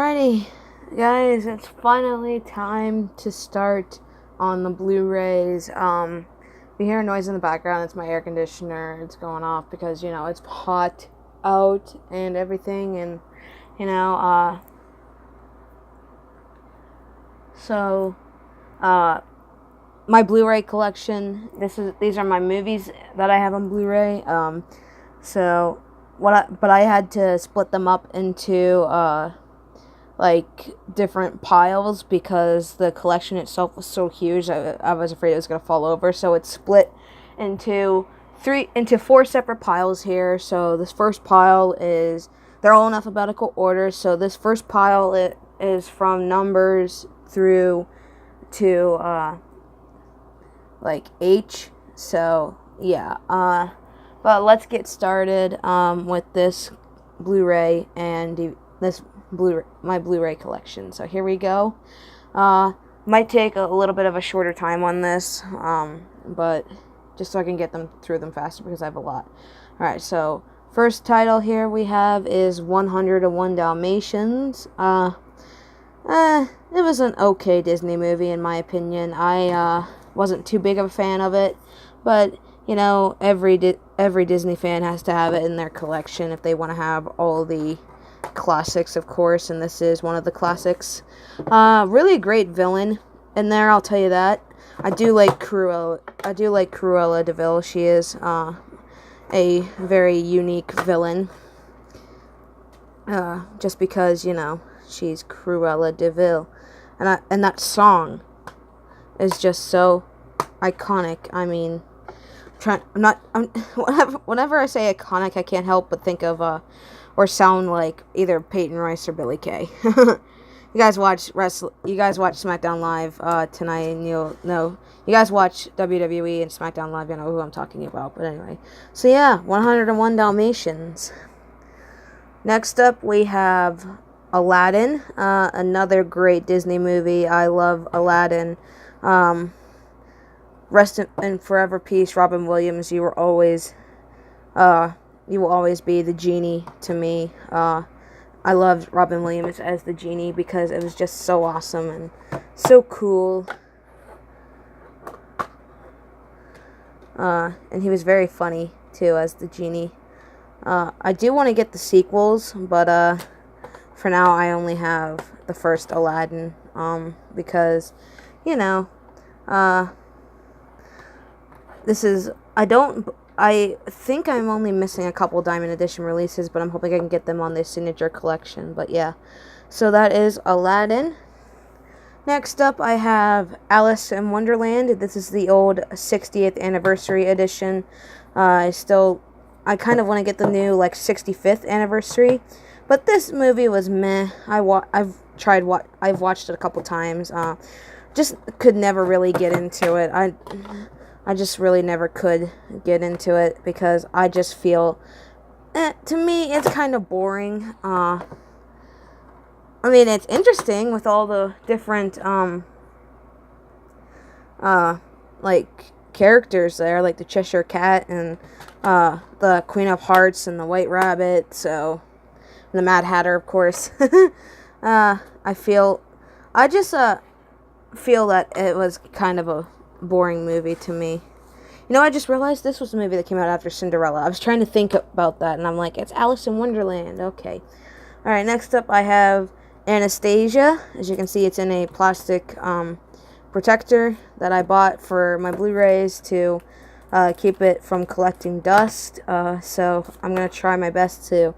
Alrighty, guys, it's finally time to start on the Blu-rays. You hear a noise in the background, it's my air conditioner. It's going off because, it's hot out and everything, and, you know, so, my Blu-ray collection, these are my movies that I have on Blu-ray, but I had to split them up into, different piles because the collection itself was so huge. I was afraid it was going to fall over, so it's split into four separate piles here. So this first pile they're all in alphabetical order, so this first pile is from numbers through to H. So yeah, but let's get started with this Blu-ray and my Blu-ray collection. So here we go. Might take a little bit of a shorter time on this, but just so I can get through them faster because I have a lot. Alright, so first title here we have is 101 Dalmatians. It was an okay Disney movie in my opinion. I wasn't too big of a fan of it, but every Disney fan has to have it in their collection if they want to have all the classics, of course, and this is one of the classics. Really great villain in there, I'll tell you that. I do like Cruella de Vil. She is a very unique villain. Just because she's Cruella de Vil, and that song is just so iconic. I mean, whenever I say iconic, I can't help but think of or sound like either Peyton Royce or Billy Kay. You guys watch SmackDown Live tonight, and you'll know. You guys watch WWE and SmackDown Live, you know who I'm talking about. But anyway, so yeah, 101 Dalmatians. Next up, we have Aladdin, another great Disney movie. I love Aladdin. Rest in forever peace, Robin Williams. You will always be the genie to me. I loved Robin Williams as the genie because it was just so awesome and so cool. And he was very funny too as the genie. I do want to get the sequels, but for now I only have the first Aladdin, because I think I'm only missing a couple Diamond Edition releases, but I'm hoping I can get them on the Signature Collection. But yeah, so that is Aladdin. Next up, I have Alice in Wonderland. This is the old 60th anniversary edition. I kind of want to get the new 65th anniversary, but this movie was meh. I've watched it a couple times. Just could never really get into it. I just really never could get into it because I just feel, to me, it's kind of boring. I mean, it's interesting with all the different, characters there, like the Cheshire Cat and, the Queen of Hearts and the White Rabbit, and the Mad Hatter, of course. I just feel that it was kind of a boring movie to me. I just realized this was a movie that came out after Cinderella. I was trying to think about that, and I'm like, it's Alice in Wonderland. Okay. Alright, next up I have Anastasia. As you can see, it's in a plastic protector that I bought for my Blu-rays to keep it from collecting dust. So I'm going to try my best to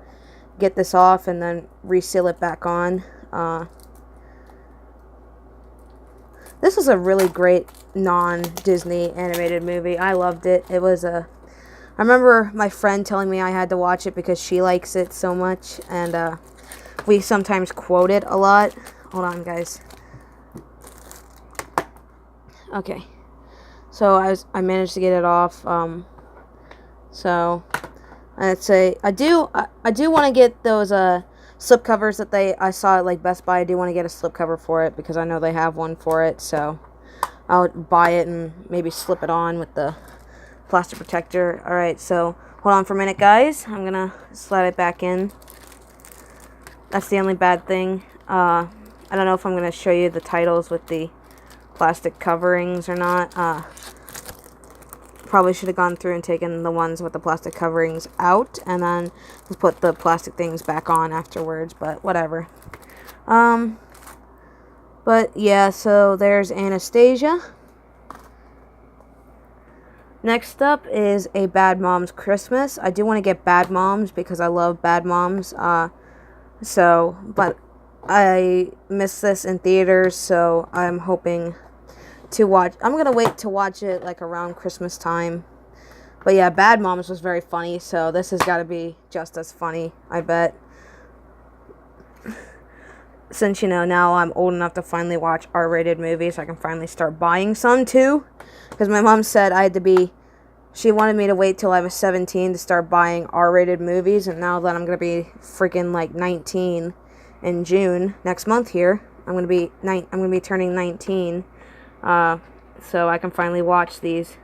get this off and then reseal it back on. This was a really great non-Disney animated movie. I loved it. I remember my friend telling me I had to watch it because she likes it so much, and we sometimes quote it a lot. Hold on, guys. Okay. So I managed to get it off. So I'd say I do want to get those slip covers that I saw at Best Buy. I do want to get a slip cover for it because I know they have one for it, so I'll buy it and maybe slip it on with the plastic protector. Alright, so hold on for a minute, guys. I'm gonna slide it back in. That's the only bad thing. I don't know if I'm going to show you the titles with the plastic coverings or not. Probably should have gone through and taken the ones with the plastic coverings out and then put the plastic things back on afterwards, but whatever. But yeah, so there's Anastasia. Next up is a Bad Moms Christmas. I do want to get Bad Moms because I love Bad Moms. But I missed this in theaters, so I'm hoping to watch. I'm gonna wait to watch it like around Christmas time. But yeah, Bad Moms was very funny, so this has got to be just as funny, I bet. Since, now I'm old enough to finally watch R-rated movies, I can finally start buying some too. Because my mom said she wanted me to wait till I was 17 to start buying R-rated movies, and now that I'm gonna be freaking like 19 in June next month here, I'm gonna be turning 19. So I can finally watch these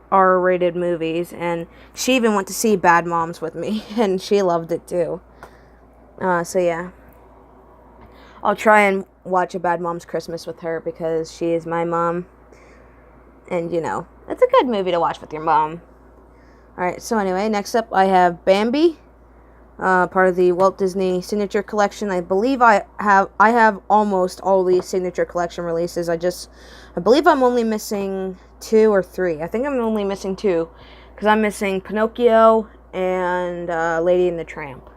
R-rated movies, and she even went to see Bad Moms with me, and she loved it too. So yeah, I'll try and watch a Bad Moms Christmas with her because she is my mom, and it's a good movie to watch with your mom. Alright, so anyway, next up I have Bambi, part of the Walt Disney Signature Collection. I believe I have almost all the Signature Collection releases. I believe I'm only missing 2 or 3. I think I'm only missing 2, because I'm missing Pinocchio and Lady and the Tramp.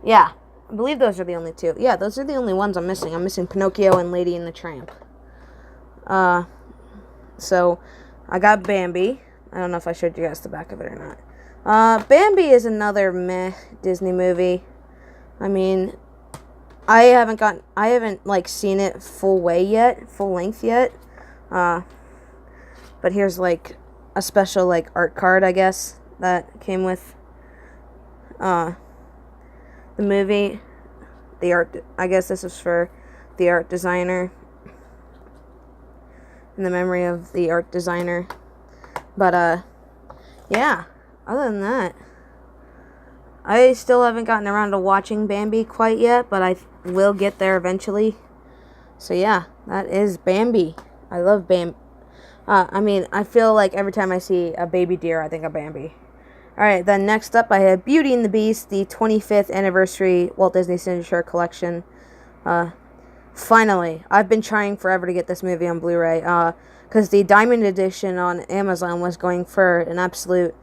Yeah, I believe those are the only 2. Yeah, those are the only ones I'm missing. I'm missing Pinocchio and Lady and the Tramp. So I got Bambi. I don't know if I showed you guys the back of it or not. Bambi is another meh Disney movie. I mean, I haven't like seen it full length yet. But here's like a special like art card, I guess, that came with the movie. The art, I guess this is for the art designer, in the memory of the art designer. But yeah, other than that, I still haven't gotten around to watching Bambi quite yet, but I will get there eventually. So yeah, that is Bambi. I love Bambi. I feel like every time I see a baby deer, I think of Bambi. Alright, then next up I have Beauty and the Beast, the 25th anniversary Walt Disney Signature Collection. Finally, I've been trying forever to get this movie on Blu-ray, because the Diamond Edition on Amazon was going for an absolute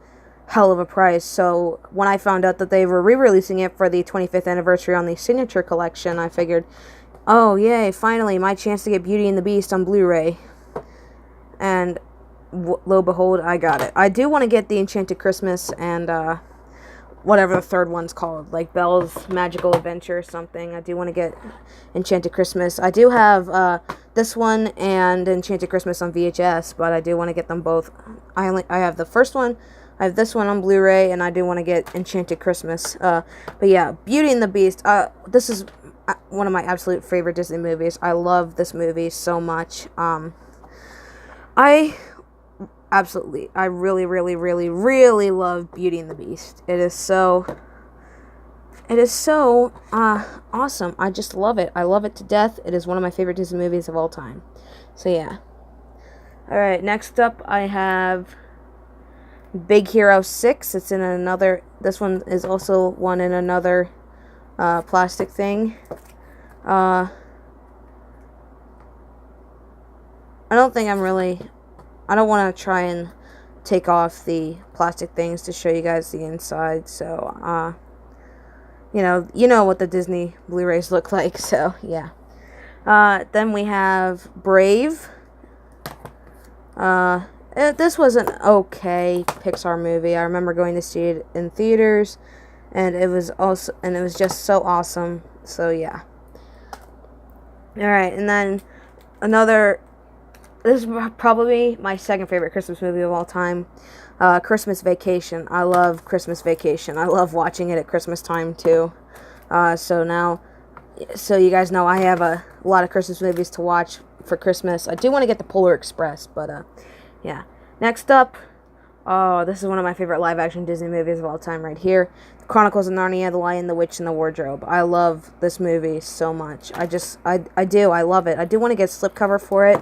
hell of a price. So when I found out that they were re-releasing it for the 25th anniversary on the Signature Collection, I figured, oh yay, finally, my chance to get Beauty and the Beast on Blu-ray. And lo and behold, I got it. I do want to get the Enchanted Christmas and whatever the third one's called, like Belle's Magical Adventure or something. I do want to get Enchanted Christmas. I do have this one and Enchanted Christmas on VHS, but I do want to get them both. I have the first one, I have this one on Blu-ray, and I do want to get Enchanted Christmas. But yeah, Beauty and the Beast. This is one of my absolute favorite Disney movies. I love this movie so much. I really, really, really, really love Beauty and the Beast. It is so awesome. I just love it. I love it to death. It is one of my favorite Disney movies of all time. So yeah. Alright, next up I have Big Hero 6. It's in another, this one is also one in another plastic thing. I don't want to try and take off the plastic things to show you guys the inside, so, you know what the Disney Blu-rays look like, so, yeah. Then we have Brave. This was an okay Pixar movie. I remember going to see it in theaters, and it was just so awesome, so, yeah. Alright, and then this is probably my second favorite Christmas movie of all time. Christmas Vacation. I love Christmas Vacation. I love watching it at Christmas time too. So you guys know I have a lot of Christmas movies to watch for Christmas. I do want to get the Polar Express, but yeah. Next up, Oh, this is one of my favorite live-action Disney movies of all time right here. The Chronicles of Narnia, The Lion, the Witch, and the Wardrobe. I love this movie so much. I do. I love it. I do want to get a slipcover for it.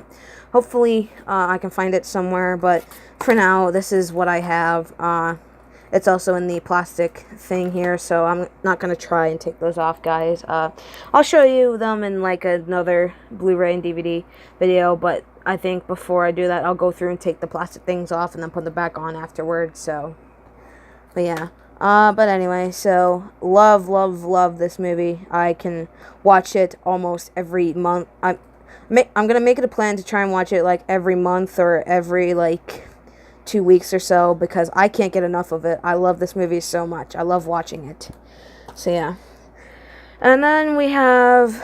Hopefully, I can find it somewhere, but for now, this is what I have. It's also in the plastic thing here, so I'm not going to try and take those off, guys. I'll show you them in, like, another Blu-ray and DVD video, but I think before I do that, I'll go through and take the plastic things off and then put them back on afterwards, so, but yeah. But anyway, so, love this movie. I can watch it almost every month. I'm gonna make it a plan to try and watch it, like, every month or every, like, 2 weeks or so, because I can't get enough of it. I love this movie so much. I love watching it. So, yeah. And then we have,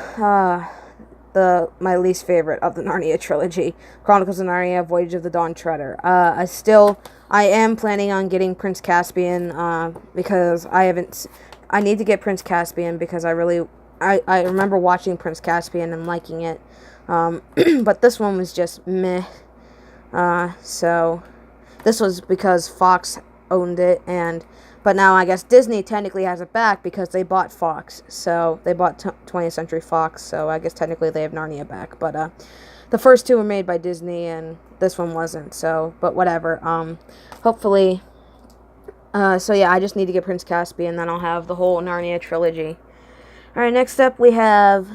my least favorite of the Narnia trilogy, Chronicles of Narnia, Voyage of the Dawn Treader. I am planning on getting Prince Caspian, because I need to get Prince Caspian because I remember watching Prince Caspian and liking it, but this one was just meh, so this was because Fox owned it, but now I guess Disney technically has it back because they bought Fox. So they bought 20th Century Fox, so I guess technically they have Narnia back. But the first two were made by Disney and this one wasn't. So, but whatever. Hopefully. So yeah, I just need to get Prince Caspian, and then I'll have the whole Narnia trilogy. Alright, next up we have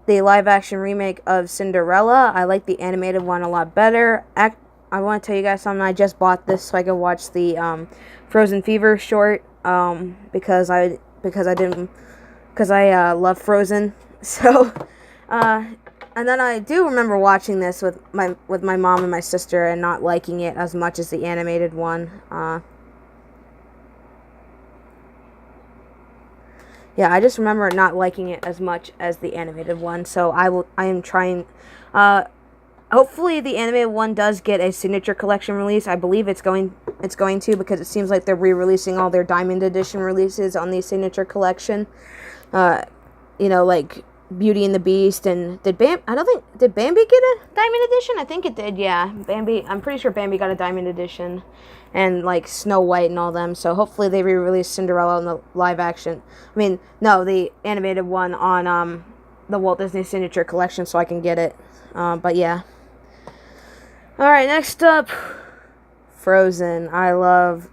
the live-action remake of Cinderella. I like the animated one a lot better. I want to tell you guys something. I just bought this so I could watch the Frozen Fever short, because I love Frozen. So, and then I do remember watching this with my mom and my sister and not liking it as much as the animated one. Yeah, I just remember not liking it as much as the animated one. So I am trying. Hopefully the animated one does get a signature collection release. I believe it's going to, because it seems like they're re-releasing all their Diamond Edition releases on the signature collection. You know, like Beauty and the Beast, and did Bambi get a Diamond Edition? I think it did, yeah. Bambi, I'm pretty sure Bambi got a Diamond Edition, and like Snow White and all them. So hopefully they re-release Cinderella in the live action. I mean, no, the animated one on the Walt Disney Signature Collection, so I can get it. But yeah. Alright, next up, Frozen. I love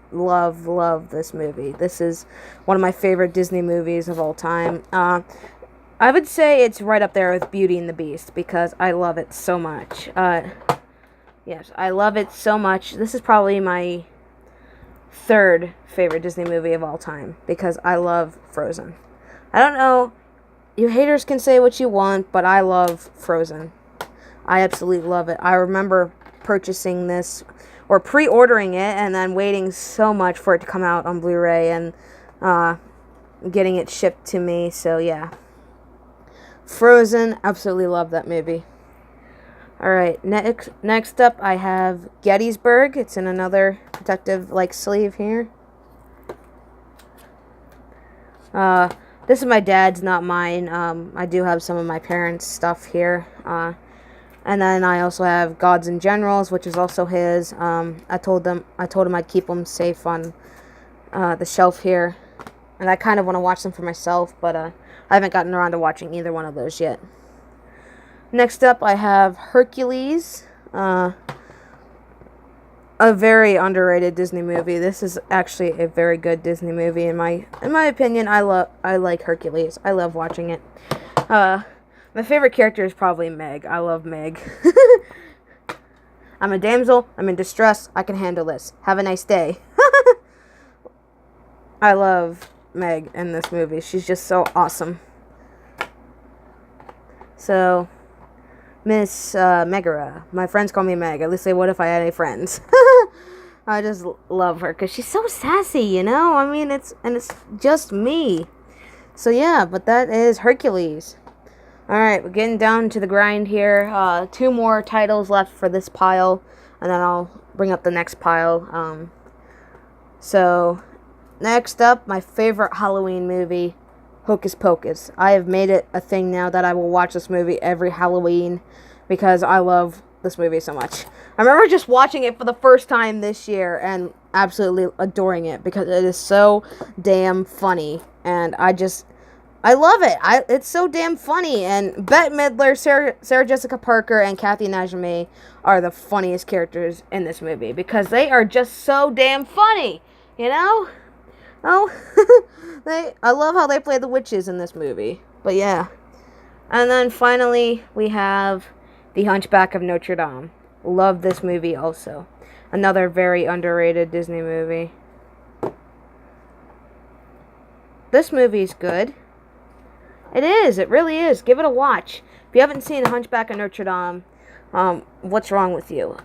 this movie. This is one of my favorite Disney movies of all time. I would say it's right up there with Beauty and the Beast, because I love it so much. Yes, I love it so much. This is probably my third favorite Disney movie of all time, because I love Frozen. I don't know, you haters can say what you want, but I love Frozen. I absolutely love it. I remember purchasing this, or pre-ordering it, and then waiting so much for it to come out on Blu-ray, and getting it shipped to me. So yeah, Frozen, absolutely love that movie. Alright, next up I have Gettysburg. It's in another protective sleeve here. This is my dad's, not mine. I do have some of my parents' stuff here. And then I also have Gods and Generals, which is also his. I told him I'd keep them safe on the shelf here, and I kind of want to watch them for myself, but I haven't gotten around to watching either one of those yet. Next up, I have Hercules, a very underrated Disney movie. This is actually a very good Disney movie in my opinion. I like Hercules. I love watching it. My favorite character is probably Meg. I love Meg. I'm a damsel. I'm in distress. I can handle this. Have a nice day. I love Meg in this movie. She's just so awesome. So, Miss Megara. My friends call me Meg. At least they would if I had any friends. I just love her because she's so sassy, you know? I mean, it's just me. So yeah, but that is Hercules. Alright, we're getting down to the grind here. 2 more titles left for this pile, and then I'll bring up the next pile. So, next up, my favorite Halloween movie, Hocus Pocus. I have made it a thing now that I will watch this movie every Halloween, because I love this movie so much. I remember just watching it for the first time this year, and absolutely adoring it because it is so damn funny, and I love it. It's so damn funny, and Bette Midler, Sarah Jessica Parker, and Kathy Najimy are the funniest characters in this movie because they are just so damn funny, you know? Oh, I love how they play the witches in this movie. But yeah. And then finally, we have The Hunchback of Notre Dame. Love this movie also. Another very underrated Disney movie. This movie's good. It is. It really is. Give it a watch. If you haven't seen The Hunchback of Notre Dame, what's wrong with you?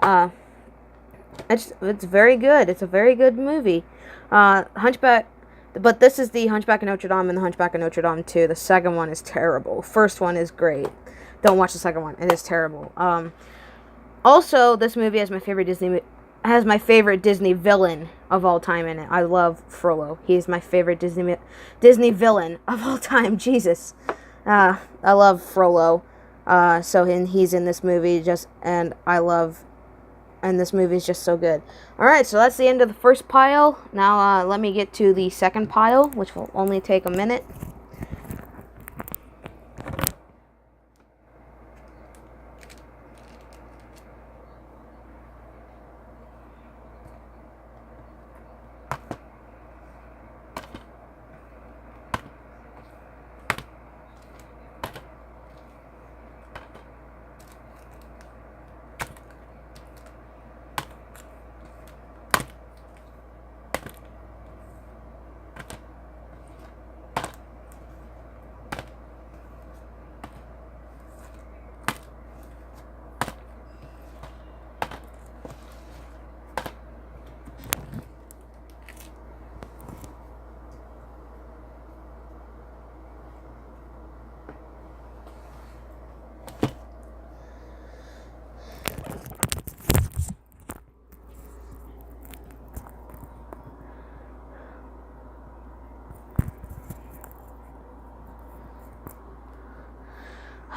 It's very good. It's a very good movie. Hunchback, but this is the Hunchback of Notre Dame and the Hunchback of Notre Dame 2. The second one is terrible. First one is great. Don't watch the second one. It is terrible. Also, this movie has my favorite Disney villain of all time in it. I love Frollo. He is my favorite Disney villain of all time. Jesus, I love Frollo. He's in this movie and this movie is just so good. Alright, so that's the end of the first pile. Now, let me get to the second pile, which will only take a minute.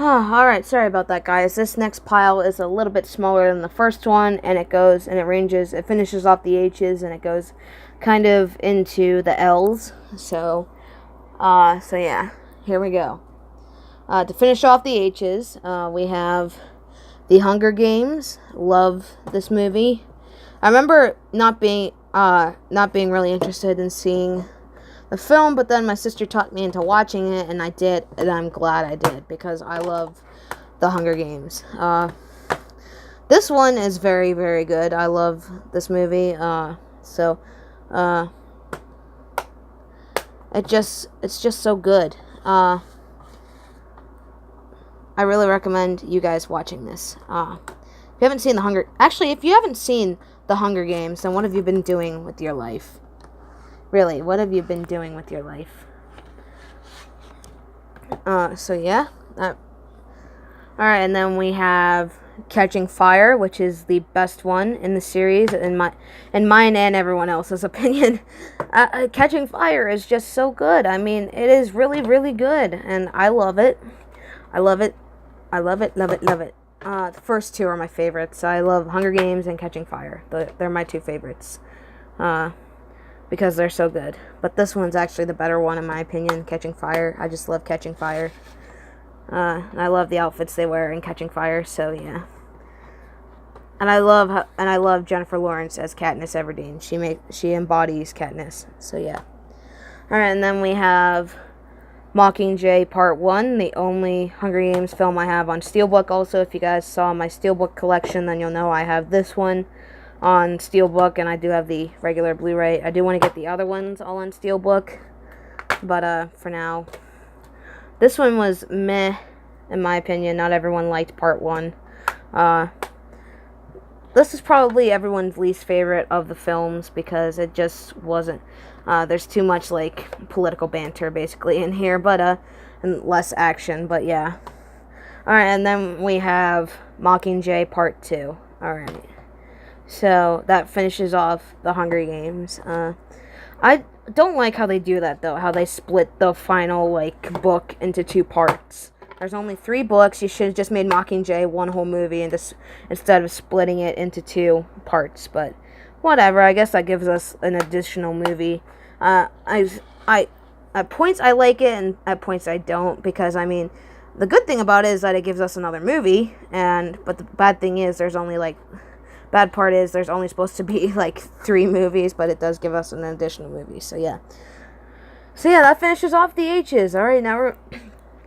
Alright, sorry about that, guys. This next pile is a little bit smaller than the first one, and it finishes off the H's, and it goes kind of into the L's. So yeah, here we go. To finish off the H's, we have The Hunger Games. Love this movie. I remember not being really interested in seeing the film, but then my sister talked me into watching it, and I did, and I'm glad I did, because I love The Hunger Games. This one is very, very good. I love this movie, it's just so good. I really recommend you guys watching this. If you haven't seen if you haven't seen The Hunger Games, then what have you been doing with your life? Really, what have you been doing with your life? Yeah. Alright, and then we have Catching Fire, which is the best one in the series, in mine and everyone else's opinion. Catching Fire is just so good. I mean, it is really, really good, and I love it. I love it. I love it, love it, love it. The first two are my favorites. I love Hunger Games and Catching Fire. They're my two favorites. Because they're so good. But this one's actually the better one in my opinion, Catching Fire. I just love Catching Fire. I love the outfits they wear in Catching Fire, so yeah. And I love Jennifer Lawrence as Katniss Everdeen. She embodies Katniss, so yeah. Alright, and then we have Mockingjay Part 1, the only Hunger Games film I have on Steelbook. Also, if you guys saw my Steelbook collection, then you'll know I have this one on Steelbook, and I do have the regular Blu-ray. I do want to get the other ones all on Steelbook, but for now, this one was meh, in my opinion. Not everyone liked Part 1. This is probably everyone's least favorite of the films, because it just wasn't, there's too much, like, political banter, basically, in here, but, and less action, but yeah. Alright, and then we have Mockingjay Part 2. Alright. So, that finishes off the Hunger Games. I don't like how they do that, though. How they split the final, like, book into two parts. There's only 3 books. You should have just made Mockingjay one whole movie and instead of splitting it into 2 parts. But whatever. I guess that gives us an additional movie. I at points I like it, and at points I don't, because I mean, the good thing about it is that it gives us another movie, but the bad thing is bad part is there's only supposed to be like 3 movies, but it does give us an additional movie. So yeah. So yeah, that finishes off the H's. All right, now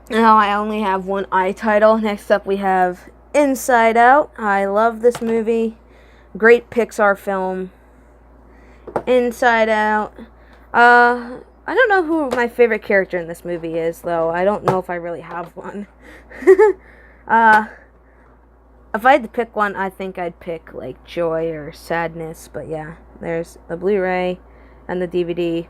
I only have one I title. Next up we have Inside Out. I love this movie. Great Pixar film. Inside Out. I don't know who my favorite character in this movie is, though. I don't know if I really have one. If I had to pick one, I think I'd pick, like, joy or sadness. But yeah, there's the Blu-ray and the DVD.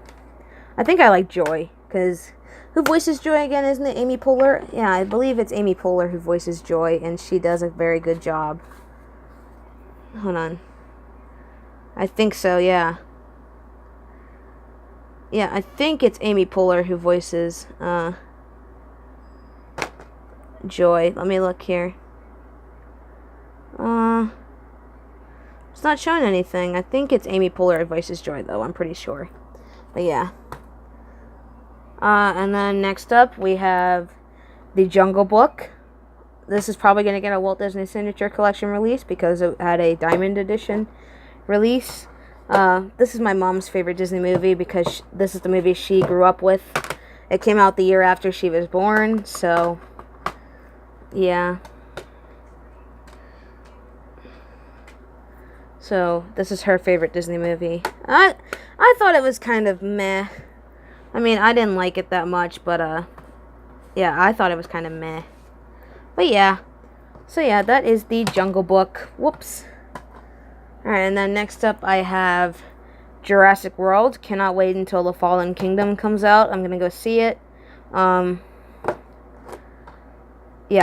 I think I like Joy, because who voices Joy again? Isn't it Amy Poehler? Yeah, I believe it's Amy Poehler who voices Joy, and she does a very good job. Hold on. I think so, yeah. Yeah, I think it's Amy Poehler who voices Joy. Let me look here. It's not showing anything. I think it's Amy Poehler who voices Joy, though. I'm pretty sure. But yeah. And then next up, we have The Jungle Book. This is probably going to get a Walt Disney Signature Collection release because it had a Diamond Edition release. This is my mom's favorite Disney movie because this is the movie she grew up with. It came out the year after she was born, so yeah. So this is her favorite Disney movie. I thought it was kind of meh. I mean, I didn't like it that much, but yeah, I thought it was kind of meh. But yeah. So yeah, that is The Jungle Book. Whoops. Alright, and then next up I have Jurassic World. Cannot wait until The Fallen Kingdom comes out. I'm gonna go see it. Yeah,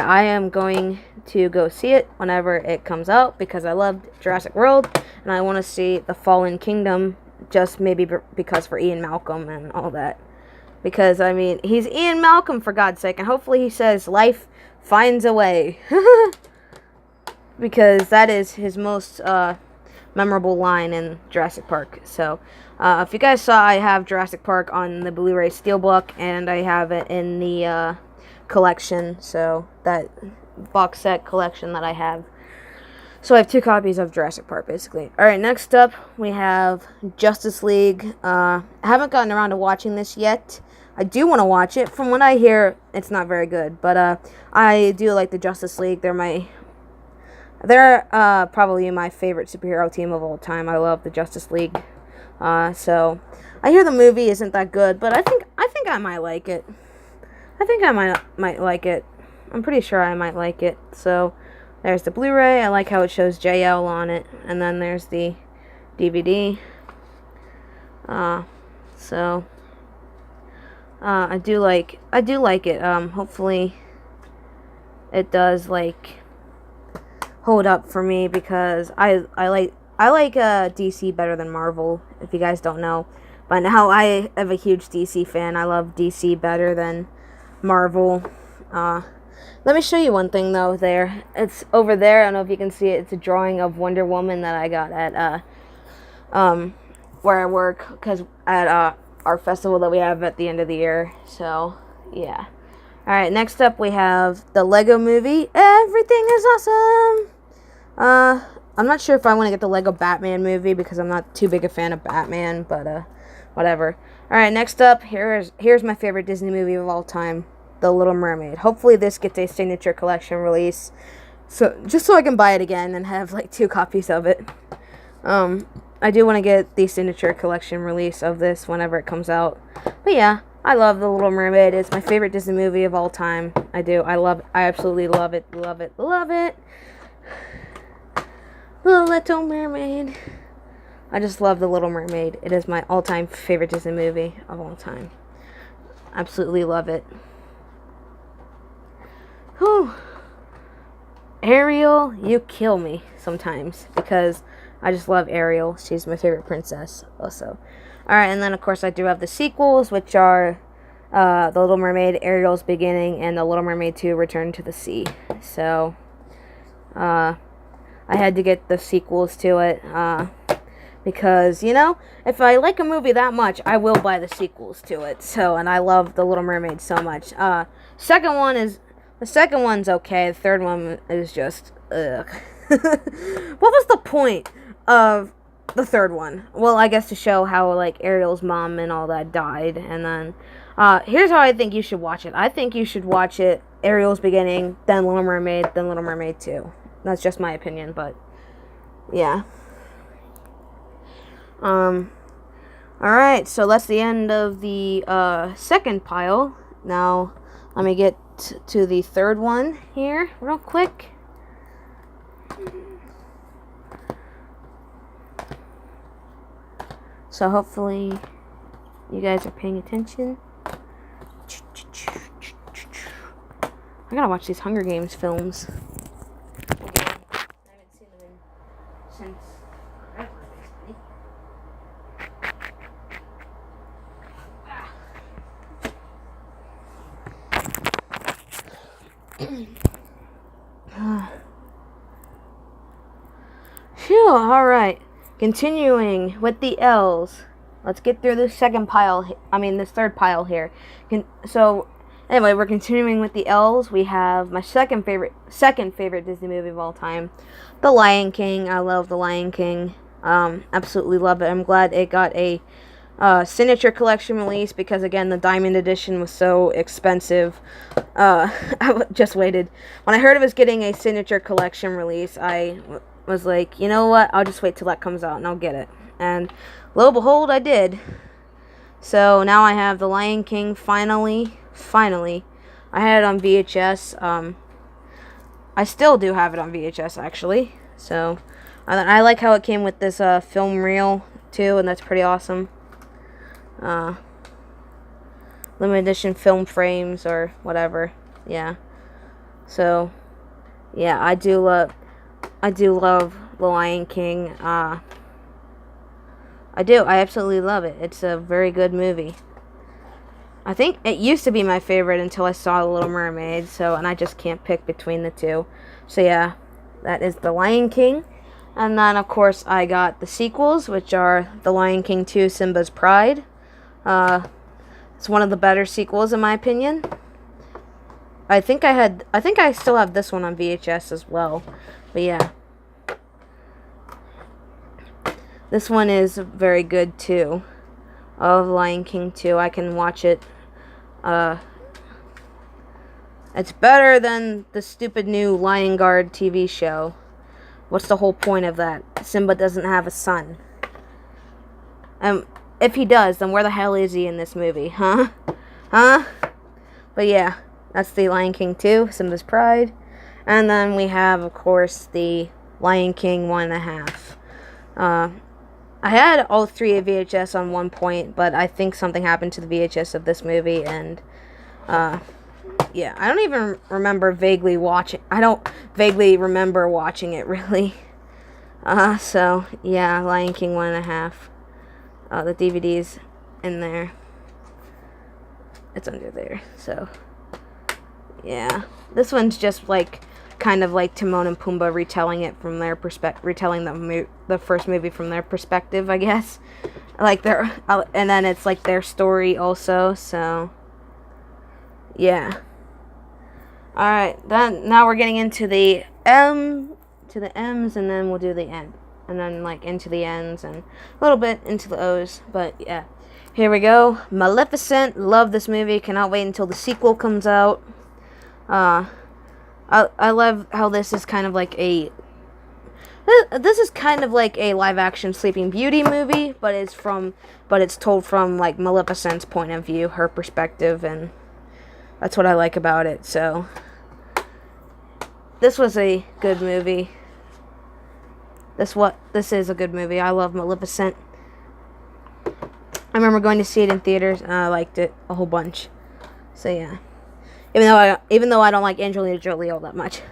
I am going to go see it whenever it comes out because I loved Jurassic World and I want to see The Fallen Kingdom just maybe because for Ian Malcolm and all that. Because, I mean, he's Ian Malcolm, for God's sake, and hopefully he says life finds a way. Because that is his most memorable line in Jurassic Park. So, if you guys saw, I have Jurassic Park on the Blu-ray Steelbook, and I have it in the collection, so that box set collection that I have. So I have 2 copies of Jurassic Park, basically. Alright, next up, we have Justice League. I haven't gotten around to watching this yet. I do want to watch it. From what I hear, it's not very good. But I do like the Justice League. They're probably my favorite superhero team of all time. I love the Justice League. So I hear the movie isn't that good, but I think I might like it. I think I might like it. I'm pretty sure I might like it. So there's the Blu-ray. I like how it shows JL on it, and then there's the DVD. So I do like it. Hopefully it does like hold up for me because I like DC better than Marvel. If you guys don't know, by now I am a huge DC fan. I love DC better than Marvel. Let me show you one thing though. There, it's over there. I don't know if you can see it. It's a drawing of Wonder Woman that I got at where I work, because at our festival that we have at the end of the year. So yeah. All right. Next up, we have the Lego Movie. Everything is awesome. I'm not sure if I want to get the Lego Batman movie because I'm not too big a fan of Batman, but whatever. All right. Next up, here's my favorite Disney movie of all time. The Little Mermaid. Hopefully this gets a signature collection release, so just so I can buy it again and have like 2 copies of it. I do want to get the signature collection release of this whenever it comes out. But yeah, I love The Little Mermaid. It's my favorite Disney movie of all time. I absolutely love it. Love it. Love it. The Little Mermaid. I just love The Little Mermaid. It is my all-time favorite Disney movie of all time. Absolutely love it. Whew. Ariel, you kill me sometimes because I just love Ariel. She's my favorite princess also. Alright, and then of course I do have the sequels, which are The Little Mermaid, Ariel's Beginning, and The Little Mermaid 2, Return to the Sea. So, I had to get the sequels to it because, you know, if I like a movie that much, I will buy the sequels to it. So, and I love The Little Mermaid so much. The second one's okay. The third one is just, ugh. What was the point of the third one? Well, I guess to show how, like, Ariel's mom and all that died. And then, here's how I think you should watch it. I think you should watch it Ariel's beginning, then Little Mermaid, then Little Mermaid 2. That's just my opinion, but, yeah. Alright, so that's the end of the, second pile. Now, let me get to the third one here, real quick. So hopefully you guys are paying attention. I gotta watch these Hunger Games films. Again, I haven't seen them since forever, basically. Phew, alright. Continuing with the L's. Let's get through this this third pile here. Anyway, we're continuing with the L's. We have my second favorite Disney movie of all time, The Lion King. I love The Lion King. Absolutely love it. I'm glad it got a signature collection release because, again, the Diamond Edition was so expensive. I just waited. When I heard it was getting a signature collection release, I was like, you know what? I'll just wait till that comes out and I'll get it. And lo and behold, I did. So now I have The Lion King finally. I had it on VHS. I still do have it on VHS, actually. So I like how it came with this film reel too, and that's pretty awesome. Limited edition film frames or whatever. Yeah. So yeah, I do love The Lion King. I absolutely love it. It's a very good movie. I think it used to be my favorite until I saw The Little Mermaid, and I just can't pick between the two. So yeah, that is The Lion King. And then, of course, I got the sequels, which are The Lion King 2, Simba's Pride. It's one of the better sequels, in my opinion. I think I still have this one on VHS as well. But yeah. This one is very good, too. Of Lion King 2. I can watch it. It's better than the stupid new Lion Guard TV show. What's the whole point of that? Simba doesn't have a son. If he does, then where the hell is he in this movie? Huh? But yeah, that's the Lion King 2, Simba's Pride. And then we have, of course, the Lion King 1.5. I had all three of VHS on one point, but I think something happened to the VHS of this movie, and, yeah, I don't even remember I don't vaguely remember watching it, really. So, yeah, Lion King 1.5. The DVD's in there. It's under there, so, yeah. This one's just, like, kind of like Timon and Pumbaa retelling it from their retelling the first movie from their perspective, I guess. Like and then it's like their story also, so yeah. All right, then now we're getting into the M's, and then we'll do the N, and then like into the N's and a little bit into the O's, but yeah. Here we go. Maleficent. Love this movie. Cannot wait until the sequel comes out. I love how this is kind of like a live action Sleeping Beauty movie, but it's told from like Maleficent's point of view, her perspective, and that's what I like about it. So this was a good movie. This is a good movie. I love Maleficent. I remember going to see it in theaters, and I liked it a whole bunch. So yeah. Even though I don't like Angelina Jolie all that much.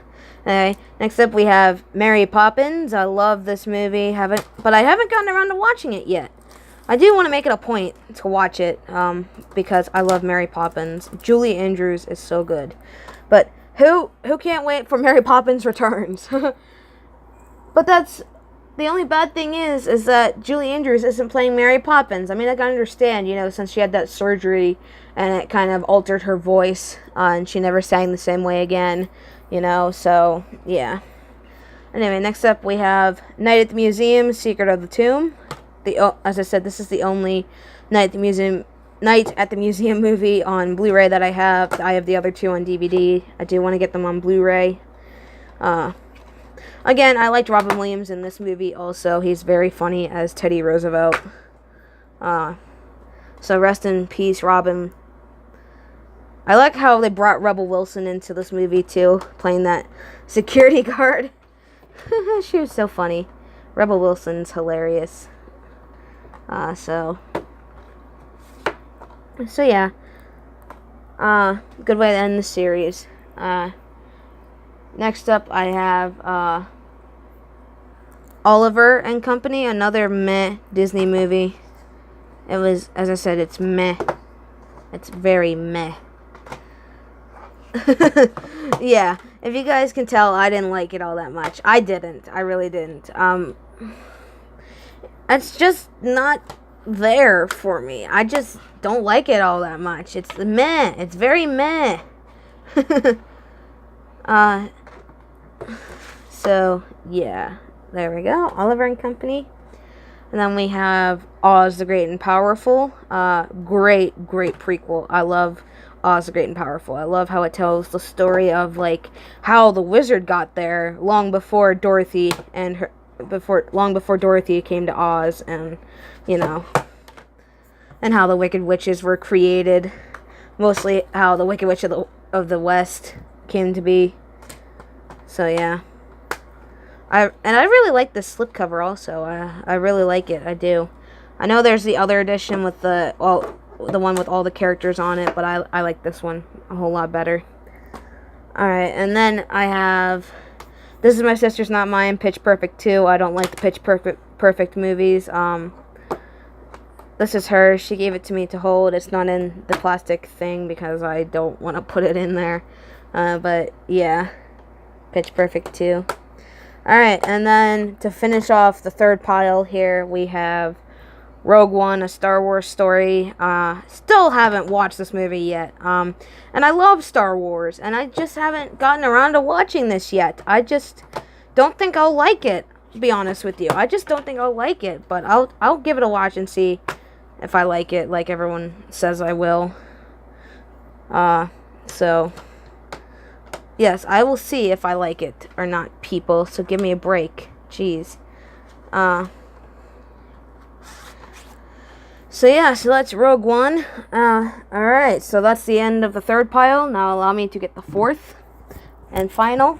Okay, next up we have Mary Poppins. I love this movie, but I haven't gotten around to watching it yet. I do want to make it a point to watch it, because I love Mary Poppins. Julie Andrews is so good. But who can't wait for Mary Poppins Returns? But the only bad thing is that Julie Andrews isn't playing Mary Poppins. I mean, I can understand, since she had that surgery and it kind of altered her voice, and she never sang the same way again, so, yeah. Anyway, next up we have Night at the Museum, Secret of the Tomb. As I said, this is the only Night at the Museum movie on Blu-ray that I have. I have the other two on DVD. I do want to get them on Blu-ray. Again, I liked Robin Williams in this movie also. He's very funny as Teddy Roosevelt. So rest in peace, Robin. I like how they brought Rebel Wilson into this movie too, playing that security guard. She was so funny. Rebel Wilson's hilarious. So yeah. Good way to end the series. Next up, I have Oliver and Company, another meh Disney movie. It was, as I said, it's meh. It's very meh. Yeah, if you guys can tell, I didn't like it all that much. I didn't. I really didn't. It's just not there for me. I just don't like it all that much. It's meh. It's very meh. So, yeah. There we go. Oliver and Company. And then we have Oz the Great and Powerful. Great prequel. I love Oz the Great and Powerful. I love how it tells the story of, how the wizard got there long before Dorothy and long before Dorothy came to Oz, and, and how the Wicked Witches were created. Mostly how the Wicked Witch of the West came to be. So, yeah. I really like this slipcover also. I really like it. I do. I know there's the other edition with the one with all the characters on it, but I like this one a whole lot better. Alright, and then I have This Is My Sister's Not Mine, Pitch Perfect 2. I don't like the Pitch Perfect movies. This is hers. She gave it to me to hold. It's not in the plastic thing because I don't want to put it in there. But yeah, Pitch Perfect 2. Alright, and then to finish off the third pile here, we have Rogue One, A Star Wars Story. Still haven't watched this movie yet. And I love Star Wars, and I just haven't gotten around to watching this yet. I just don't think I'll like it, to be honest with you. I just don't think I'll like it, but I'll give it a watch and see if I like it, like everyone says I will. So yes, I will see if I like it or not, people. So give me a break. Jeez. So yeah, so that's Rogue One. Alright, so that's the end of the third pile. Now allow me to get the fourth and final.